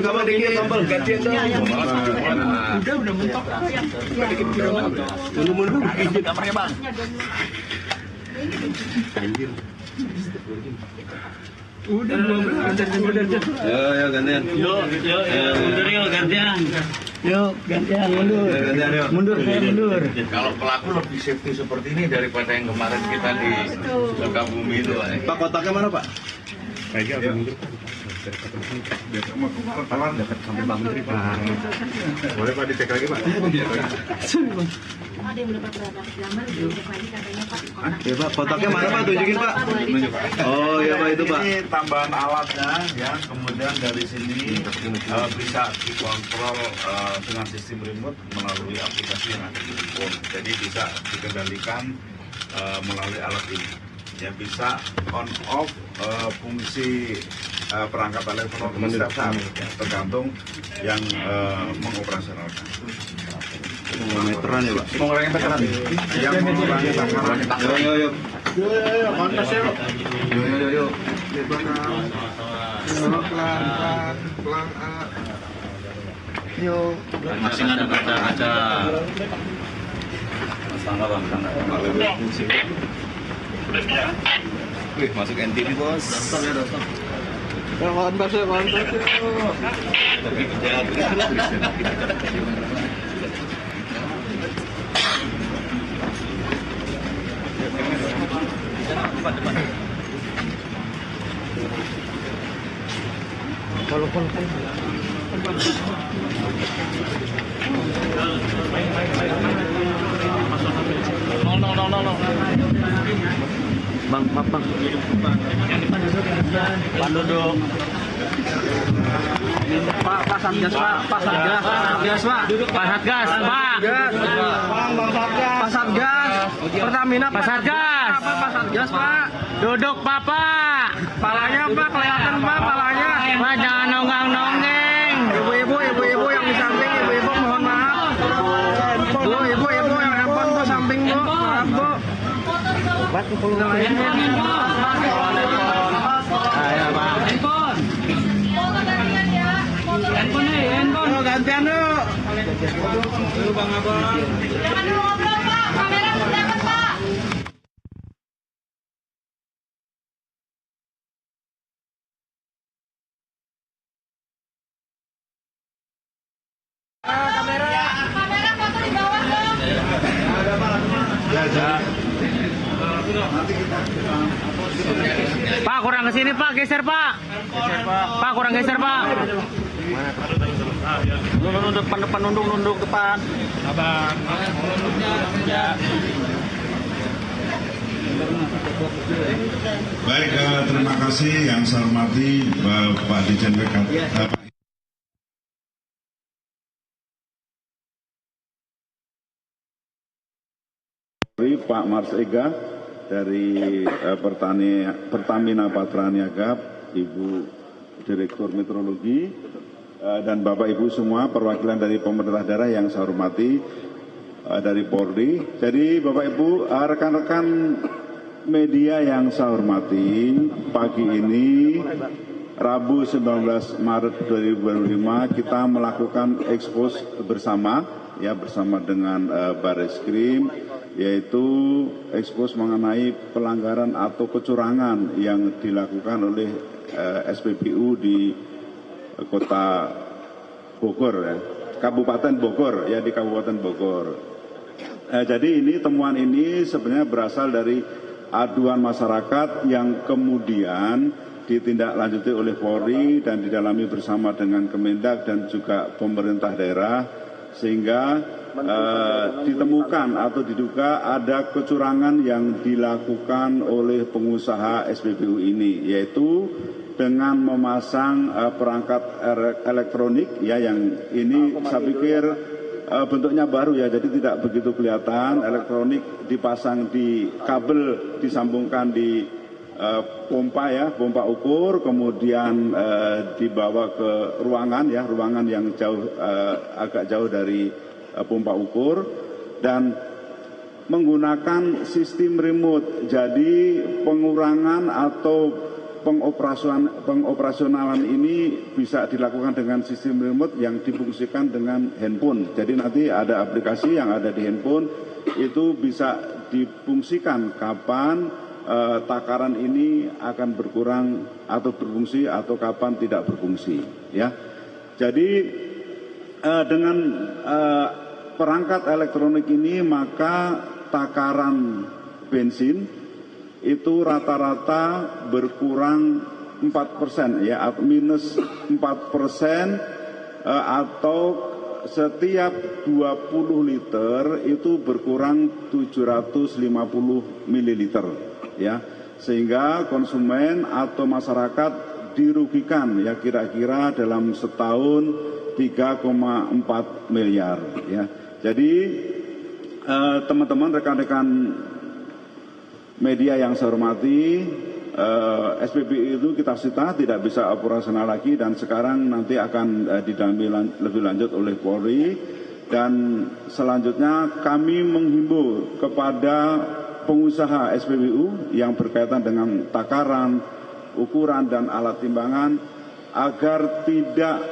agama dikit tombol gantian dong. Udah mentok. Mundur. Kamarnya bang. Anjir. Udah 12 Ya gantian. Yuk, mundur yuk gantian. Yuk, gantian mundur. Mundur saya mundur. Kalau pelaku lebih safety seperti ini daripada yang kemarin kita di Sukabumi itu. Pak, kotaknya mana Pak? Aja mundur. Boleh Pak dicek lagi Pak? Ada yang mendapat berapa gambar dicek lagi katanya Pak. Ya Pak, kotaknya mana Pak? Tunjukin Pak. Oh iya Pak, itu Pak. Ini tambahan alatnya ya, kemudian dari sini bisa dikontrol dengan sistem remote melalui aplikasi yang ada di handphone. Jadi bisa dikendalikan melalui alat ini. Ya bisa on off fungsi perangkat elektronik setiap saat ya, tergantung yang mengoperasionalkan. Meteran ya Pak? Mengurangi meteran. Yang mengurangi bakaran. Yo. Kontes ya. Yo. Pelan. Yo. Masih ada tangga bang, tangga. Wih, masuk NTV bos. Ya, kontes ya. Bang, maaf bang. Pan duduk. Pak Satgas, Pak Satgas, Pak Satgas, Pertamina, Pak Satgas, Pak. Duduk Papa. Palanya Pak, kelihatan Pak, palanya. Pak jangan nonggeng-nonggeng. Ibu-ibu yang di samping, ibu-ibu mohon maaf. Ibu yang handphone Bu, samping Bu, maaf Bu. Pak, ayo Pak. Handphone. Oh, gantian yuk. Bang Abang. Jangan dulu ngobrol Pak, kamera sudah dapat Pak. Kamera foto di bawah dong. Pak kurang ke sini Pak, geser Pak. Pak kurang geser Pak. Nunduk depan. Abang. Baik, terima kasih yang saya hormati Pak Dirjen Pak Mars Ega dari Pertamina Patraniaga, Ibu Direktur Meteorologi, dan Bapak Ibu semua perwakilan dari pemerintah daerah yang saya hormati dari Polri. Jadi Bapak Ibu, rekan-rekan media yang saya hormati, pagi ini Rabu 19 Maret 2025 kita melakukan ekspos bersama dengan Barreskrim, yaitu ekspos mengenai pelanggaran atau kecurangan yang dilakukan oleh SPBU di Kota Bogor, Kabupaten Bogor, di Kabupaten Bogor. Jadi temuan ini sebenarnya berasal dari aduan masyarakat yang kemudian ditindaklanjuti oleh Polri dan didalami bersama dengan Kemendak dan juga pemerintah daerah, sehingga ditemukan atau diduga ada kecurangan yang dilakukan oleh pengusaha SPBU ini, yaitu dengan memasang perangkat elektronik yang ini saya pikir bentuknya baru jadi tidak begitu kelihatan. Elektronik dipasang di kabel, disambungkan di pompa ukur, kemudian dibawa ke ruangan yang agak jauh dari pompa ukur, dan menggunakan sistem remote. Jadi pengurangan atau pengoperasionalan ini bisa dilakukan dengan sistem remote yang difungsikan dengan handphone. Jadi nanti ada aplikasi yang ada di handphone itu bisa difungsikan kapan takaran ini akan berkurang atau berfungsi atau kapan tidak berfungsi. Ya, jadi dengan perangkat elektronik ini maka takaran bensin itu rata-rata berkurang 4% ya, minus 4% atau setiap 20 liter itu berkurang 750 ml ya, sehingga konsumen atau masyarakat dirugikan ya kira-kira dalam setahun 3,4 miliar ya. Jadi teman-teman rekan-rekan media yang saya hormati, SPBU itu kita cita tidak bisa operasional lagi dan sekarang nanti akan didampingi lebih lanjut oleh Polri, dan selanjutnya kami menghimbau kepada pengusaha SPBU yang berkaitan dengan takaran, ukuran dan alat timbangan agar tidak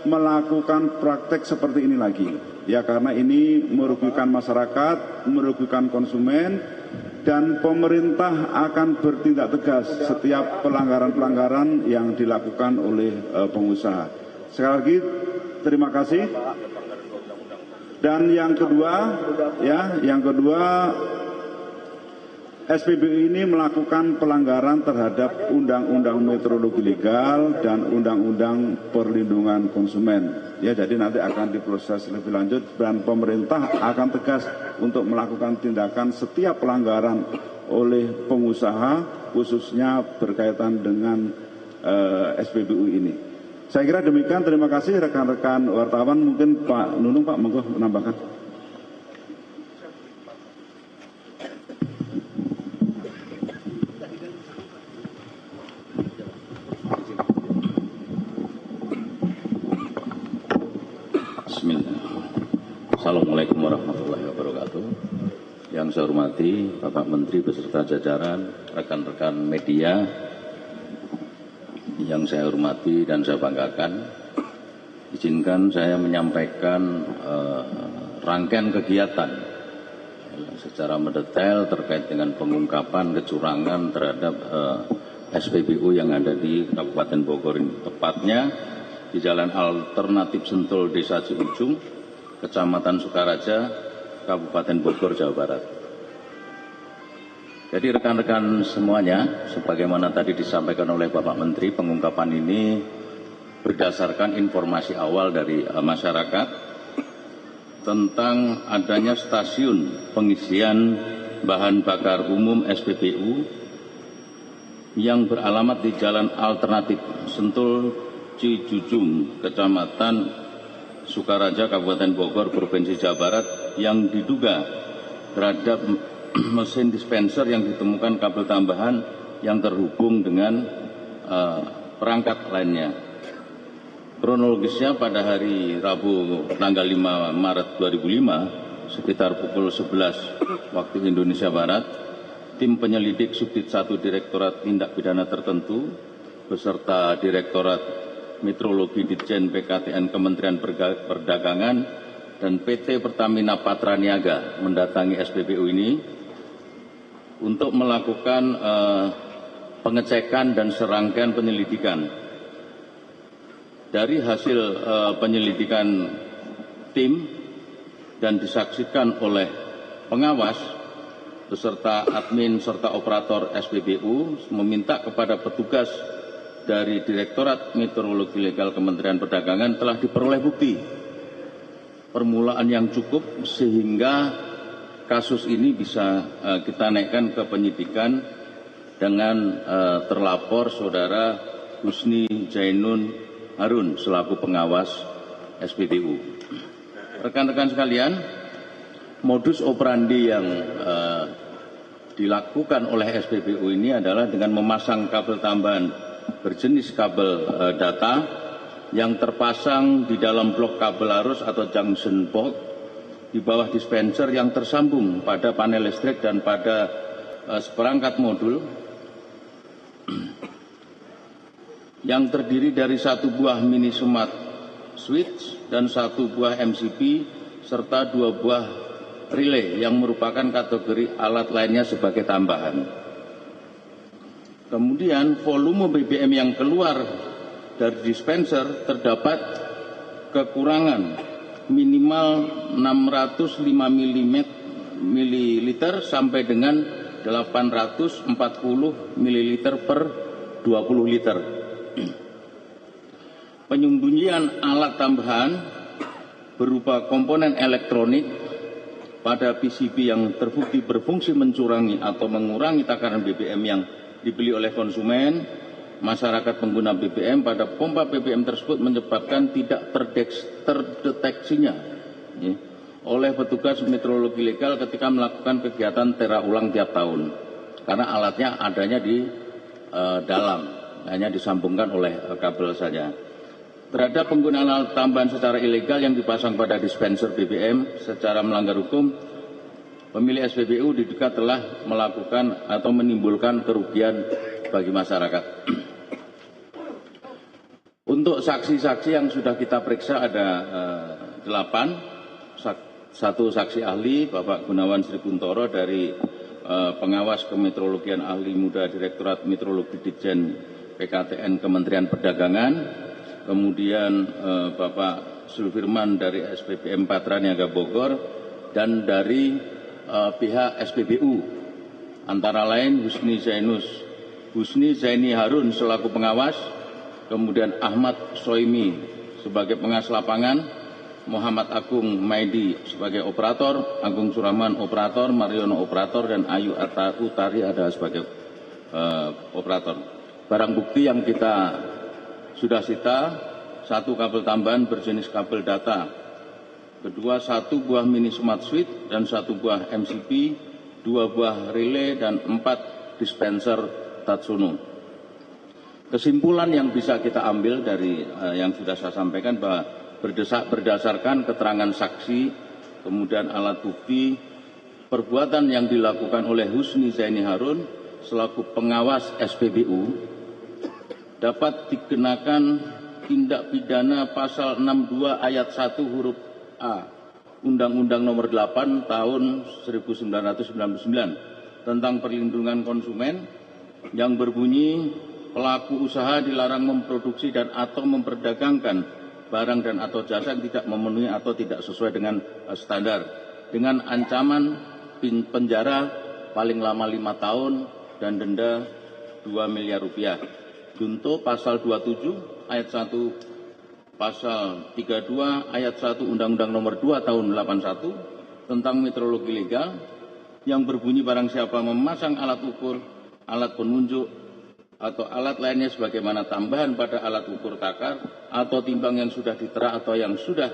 melakukan praktek seperti ini lagi ya, karena ini merugikan masyarakat, merugikan konsumen, dan pemerintah akan bertindak tegas setiap pelanggaran-pelanggaran yang dilakukan oleh pengusaha. Sekali lagi terima kasih. Dan yang kedua SPBU ini melakukan pelanggaran terhadap Undang-Undang Meteorologi Legal dan Undang-Undang Perlindungan Konsumen. Ya, jadi nanti akan diproses lebih lanjut dan pemerintah akan tegas untuk melakukan tindakan setiap pelanggaran oleh pengusaha, khususnya berkaitan dengan SPBU ini. Saya kira demikian. Terima kasih rekan-rekan wartawan. Mungkin Pak Nunung, Pak, monggo menambahkan. Assalamualaikum warahmatullahi wabarakatuh. Yang saya hormati Bapak Menteri beserta jajaran, rekan-rekan media yang saya hormati dan saya banggakan, izinkan saya menyampaikan rangkaian kegiatan secara mendetail terkait dengan pengungkapan kecurangan terhadap SPBU yang ada di Kabupaten Bogor ini, tepatnya di Jalan Alternatif Sentul, Desa Ciujung, Kecamatan Sukaraja, Kabupaten Bogor, Jawa Barat. Jadi rekan-rekan semuanya, sebagaimana tadi disampaikan oleh Bapak Menteri, pengungkapan ini berdasarkan informasi awal dari masyarakat tentang adanya stasiun pengisian bahan bakar umum SPBU yang beralamat di Jalan Alternatif Sentul Cijujung, Kecamatan Sukaraja, Kabupaten Bogor, Provinsi Jawa Barat, yang diduga terhadap mesin dispenser yang ditemukan kabel tambahan yang terhubung dengan perangkat lainnya. Kronologisnya pada hari Rabu tanggal 5 Maret 2005 sekitar pukul 11 waktu Indonesia Barat, tim penyelidik Subdit 1 Direktorat Tindak Pidana Tertentu beserta Direktorat Meteorologi Ditjen PKTN Kementerian Perdagangan dan PT Pertamina Patraniaga mendatangi SPBU ini untuk melakukan pengecekan dan serangkaian penyelidikan. Dari hasil penyelidikan tim dan disaksikan oleh pengawas beserta admin serta operator SPBU meminta kepada petugas dari Direktorat Meteorologi Legal Kementerian Perdagangan telah diperoleh bukti permulaan yang cukup sehingga kasus ini bisa kita naikkan ke penyidikan dengan terlapor Saudara Husni Zainun Harun selaku pengawas SPBU. Rekan-rekan sekalian, modus operandi yang dilakukan oleh SPBU ini adalah dengan memasang kabel tambahan berjenis kabel data yang terpasang di dalam blok kabel arus atau junction box di bawah dispenser yang tersambung pada panel listrik dan pada seperangkat modul yang terdiri dari 1 buah mini smart switch dan 1 buah MCB serta 2 buah relay yang merupakan kategori alat lainnya sebagai tambahan. Kemudian volume BBM yang keluar dari dispenser terdapat kekurangan minimal 605 ml sampai dengan 840 ml per 20 liter. Penyembunyian alat tambahan berupa komponen elektronik pada PCB yang terbukti berfungsi mencurangi atau mengurangi takaran BBM yang dibeli oleh konsumen, masyarakat pengguna BBM pada pompa BBM tersebut menyebabkan tidak terdeteksinya oleh petugas metrologi legal ketika melakukan kegiatan tera ulang tiap tahun, karena alatnya adanya di dalam, hanya disambungkan oleh kabel saja. Terhadap penggunaan alat tambahan secara ilegal yang dipasang pada dispenser BBM secara melanggar hukum, pemilik SPBU diduga telah melakukan atau menimbulkan kerugian bagi masyarakat. Untuk saksi-saksi yang sudah kita periksa ada 8, satu saksi ahli Bapak Gunawan Sri Buntoro dari pengawas kemetrologian ahli muda Direktorat Metrologi Ditjen PKTN Kementerian Perdagangan, kemudian Bapak Sulfirman dari SPBM Patra Niaga Bogor, dan dari pihak SPBU antara lain Husni Zaini Harun selaku pengawas, kemudian Ahmad Soimi sebagai pengawas lapangan, Muhammad Agung Maidi sebagai operator, Agung Surahman operator, Mariono operator, dan Ayu Utari ada sebagai operator. Barang bukti yang kita sudah sita, 1 kabel tambahan berjenis kabel data, kedua 1 buah mini smart switch dan 1 buah MCB, 2 buah relay, dan 4 dispenser Tatsuno. Kesimpulan yang bisa kita ambil dari yang sudah saya sampaikan bahwa berdasarkan keterangan saksi, kemudian alat bukti, perbuatan yang dilakukan oleh Husni Zaini Harun selaku pengawas SPBU dapat dikenakan tindak pidana pasal 62 ayat 1 huruf A Undang-Undang Nomor 8 Tahun 1999 tentang perlindungan konsumen yang berbunyi pelaku usaha dilarang memproduksi dan atau memperdagangkan barang dan atau jasa yang tidak memenuhi atau tidak sesuai dengan standar dengan ancaman penjara paling lama 5 tahun dan denda 2 miliar rupiah. Junto pasal 27 ayat 1, pasal 32 ayat 1 Undang-Undang Nomor 2 Tahun 81 tentang metrologi legal yang berbunyi barang siapa memasang alat ukur, alat penunjuk atau alat lainnya sebagaimana tambahan pada alat ukur takar atau timbang yang sudah ditera atau yang sudah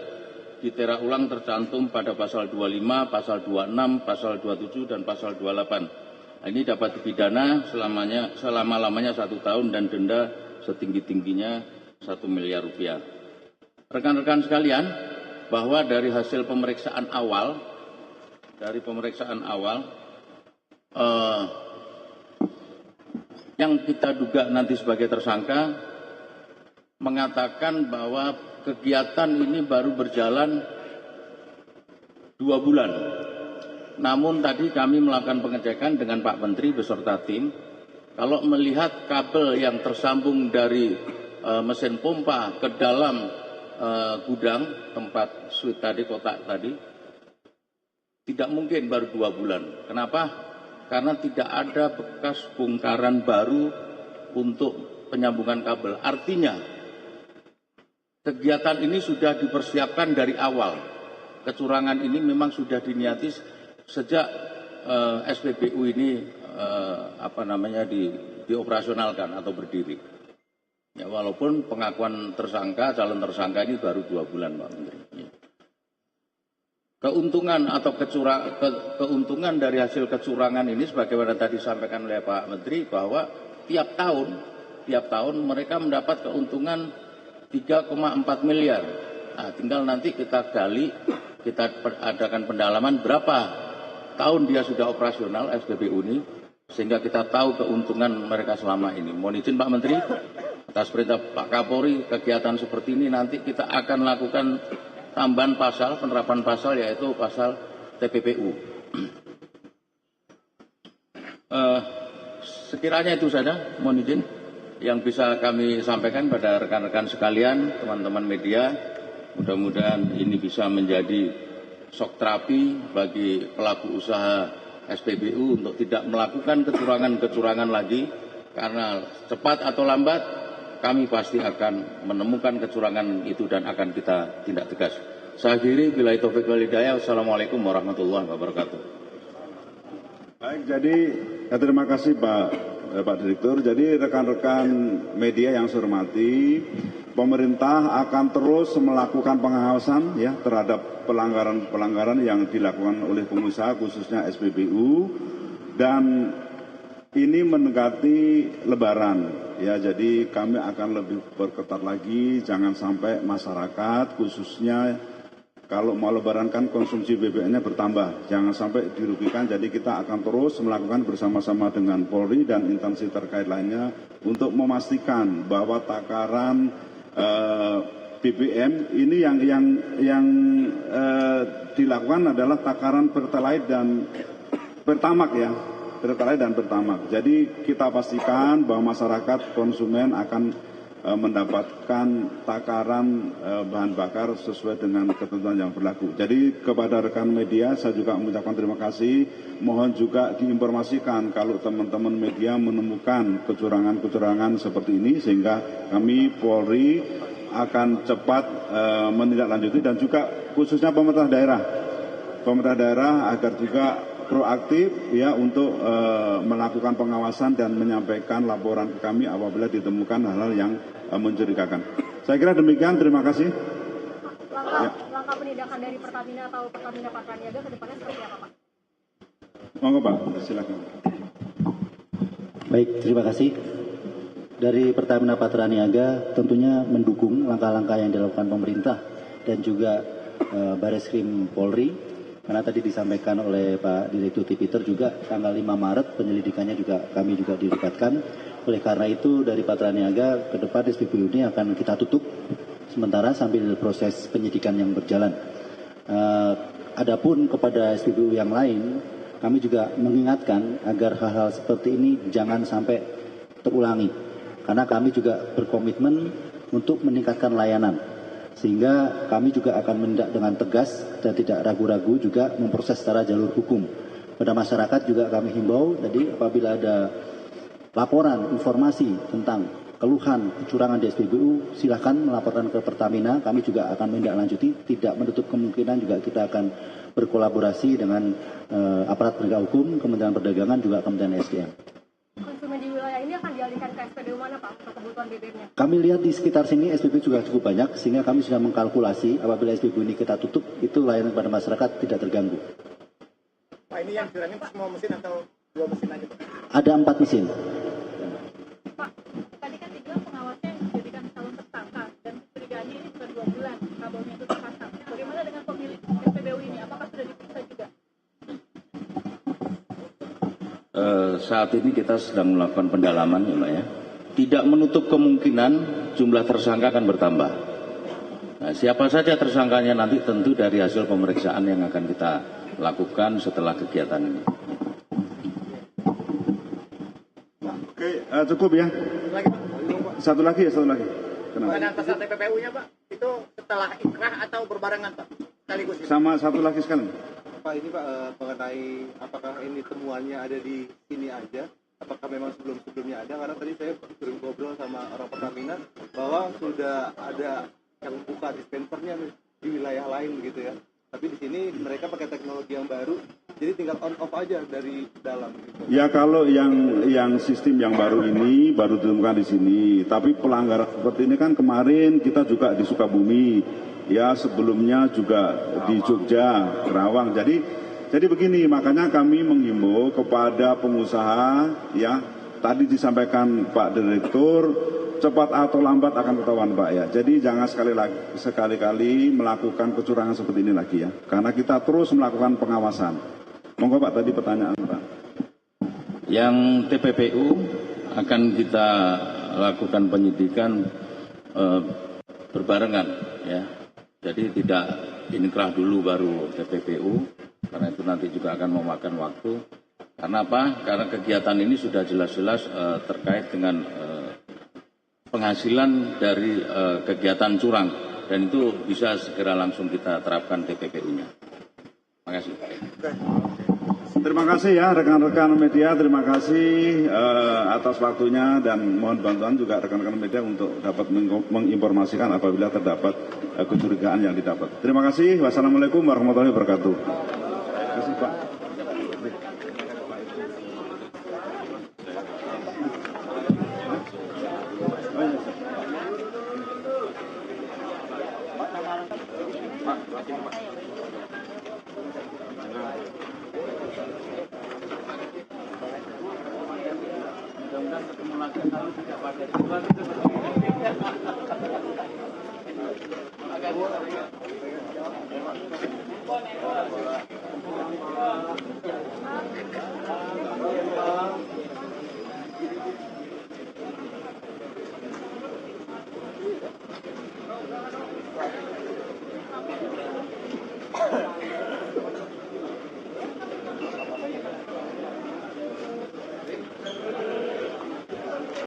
ditera ulang tercantum pada pasal 25, pasal 26, pasal 27 dan pasal 28. Ini dapat dipidana selama-lamanya 1 tahun dan denda setinggi-tingginya 1 miliar rupiah. Rekan-rekan sekalian, bahwa dari hasil pemeriksaan awal, yang kita duga nanti sebagai tersangka mengatakan bahwa kegiatan ini baru berjalan 2 bulan. Namun tadi kami melakukan pengecekan dengan Pak Menteri beserta tim. Kalau melihat kabel yang tersambung dari mesin pompa ke dalam gudang tempat suite tadi, kotak tadi, tidak mungkin baru 2 bulan. Kenapa? Karena tidak ada bekas bongkaran baru untuk penyambungan kabel. Artinya kegiatan ini sudah dipersiapkan dari awal. Kecurangan ini memang sudah diniati sejak SPBU ini dioperasionalkan atau berdiri. Ya, walaupun pengakuan tersangka, calon tersangka ini baru 2 bulan, Pak Menteri. Ya. Keuntungan atau keuntungan dari hasil kecurangan ini sebagaimana tadi disampaikan oleh Pak Menteri bahwa tiap tahun mereka mendapat keuntungan 3,4 miliar. Nah, tinggal nanti kita gali, kita adakan pendalaman berapa tahun dia sudah operasional SPBU ini, sehingga kita tahu keuntungan mereka selama ini. Mohon izin Pak Menteri, Atas perintah Pak Kapolri, kegiatan seperti ini nanti kita akan lakukan tambahan pasal, penerapan pasal, yaitu pasal TPPU. Sekiranya itu saja, mohon izin, yang bisa kami sampaikan pada rekan-rekan sekalian, teman-teman media. Mudah-mudahan ini bisa menjadi shock terapi bagi pelaku usaha SPBU untuk tidak melakukan kecurangan-kecurangan lagi, karena cepat atau lambat kami pasti akan menemukan kecurangan itu dan akan kita tindak tegas. Saya akhiri, billahi taufiq wal hidayah. Wassalamualaikum warahmatullahi wabarakatuh. Baik, jadi terima kasih Pak Direktur. Jadi rekan-rekan media yang saya hormati, pemerintah akan terus melakukan pengawasan ya terhadap pelanggaran-pelanggaran yang dilakukan oleh pengusaha khususnya SPBU, dan ini mendekati Lebaran ya, jadi kami akan lebih berketat lagi, jangan sampai masyarakat khususnya kalau mau Lebaran kan konsumsi BBM-nya bertambah, jangan sampai dirugikan. Jadi kita akan terus melakukan bersama-sama dengan Polri dan instansi terkait lainnya untuk memastikan bahwa takaran BBM ini yang dilakukan adalah takaran Pertalite dan Pertamax ya. Pertalite dan Pertamax. Jadi kita pastikan bahwa masyarakat konsumen akan mendapatkan takaran bahan bakar sesuai dengan ketentuan yang berlaku. Jadi kepada rekan media saya juga mengucapkan terima kasih. Mohon juga diinformasikan kalau teman-teman media menemukan kecurangan-kecurangan seperti ini, sehingga kami Polri akan cepat menindaklanjuti, dan juga khususnya pemerintah daerah agar juga proaktif ya untuk melakukan pengawasan dan menyampaikan laporan ke kami apabila ditemukan hal-hal yang mencurigakan. Saya kira demikian, terima kasih. Langkah penindakan dari Pertamina atau Pertamina Patraniaga ke depannya seperti apa, Pak? Monggo Pak, silakan. Baik, terima kasih. Dari Pertamina Patraniaga tentunya mendukung langkah-langkah yang dilakukan pemerintah dan juga Bareskrim Polri. Karena tadi disampaikan oleh Pak Direktur Tipiter juga tanggal 5 Maret penyelidikannya juga kami juga dilibatkan. Oleh karena itu dari Patraniaga ke depan SPBU ini akan kita tutup sementara sambil proses penyidikan yang berjalan. Adapun kepada SPBU yang lain, kami juga mengingatkan agar hal-hal seperti ini jangan sampai terulangi. Karena kami juga berkomitmen untuk meningkatkan layanan. Sehingga kami juga akan menindak dengan tegas dan tidak ragu-ragu juga memproses secara jalur hukum. Pada masyarakat juga kami himbau, jadi apabila ada laporan, informasi tentang keluhan kecurangan di SPBU, silakan melaporkan ke Pertamina. Kami juga akan menindaklanjuti, tidak menutup kemungkinan juga kita akan berkolaborasi dengan aparat penegak hukum, Kementerian Perdagangan, juga Kementerian SDM. Konsumen di wilayah ini akan dialihkan ke SPBU mana, Pak, untuk kebutuhan BBM-nya? Kami lihat di sekitar sini SPBU juga cukup banyak, sehingga kami sudah mengkalkulasi apabila SPBU ini kita tutup, itu layanan pada masyarakat tidak terganggu. Pak, ini yang curangin semua mesin atau 2 mesin aja, Pak? Ada 4 mesin. Pak, tadi kan dibilang pengawasnya yang dijadikan calon tersangka, dan kecurigaannya ini sudah 2 bulan kabelnya itu terpasang. Bagaimana dengan pemilik SPBU ini? Apakah sudah diperiksa juga? Saat ini kita sedang melakukan pendalaman ya Mbak ya. Tidak menutup kemungkinan jumlah tersangka akan bertambah. Nah, siapa saja tersangkanya nanti tentu dari hasil pemeriksaan yang akan kita lakukan setelah kegiatan ini. Oke, cukup ya. Satu lagi. Kenapa? Pengadaan pasal TPPU-nya, Pak, itu setelah ikrah atau berbarengan, Pak? Sekaligus. Sama satu lagi sekali. Pak, ini Pak mengenai apakah ini temuannya ada di sini aja, apakah memang sebelumnya ada, karena tadi saya sering ngobrol sama orang Pertamina bahwa sudah ada yang buka dispensernya di wilayah lain begitu ya, tapi di sini mereka pakai teknologi yang baru, jadi tinggal on off aja dari dalam gitu. Ya kalau yang sistem yang baru ini baru ditemukan di sini, tapi pelanggaran seperti ini kan kemarin kita juga di Sukabumi, ya sebelumnya juga di Jogja, Kerawang. Jadi begini, makanya kami menghimbau kepada pengusaha, ya tadi disampaikan Pak Direktur, cepat atau lambat akan ketahuan Pak ya. Jadi jangan sekali-kali melakukan kecurangan seperti ini lagi ya, karena kita terus melakukan pengawasan. Monggo Pak, tadi pertanyaan Pak. Yang TPPU akan kita lakukan penyidikan berbarengan, ya. Jadi tidak inkrah dulu baru TPPU, karena itu nanti juga akan memakan waktu. Karena apa? Karena kegiatan ini sudah jelas-jelas terkait dengan penghasilan dari kegiatan curang, dan itu bisa segera langsung kita terapkan TPPU-nya. Terima kasih. Terima kasih ya rekan-rekan media, terima kasih atas waktunya, dan mohon bantuan juga rekan-rekan media untuk dapat menginformasikan apabila terdapat kecurigaan yang didapat. Terima kasih. Wassalamualaikum warahmatullahi wabarakatuh. Terima kasih Pak. Mudah-mudahan ketemu lagi kalau tidak pakai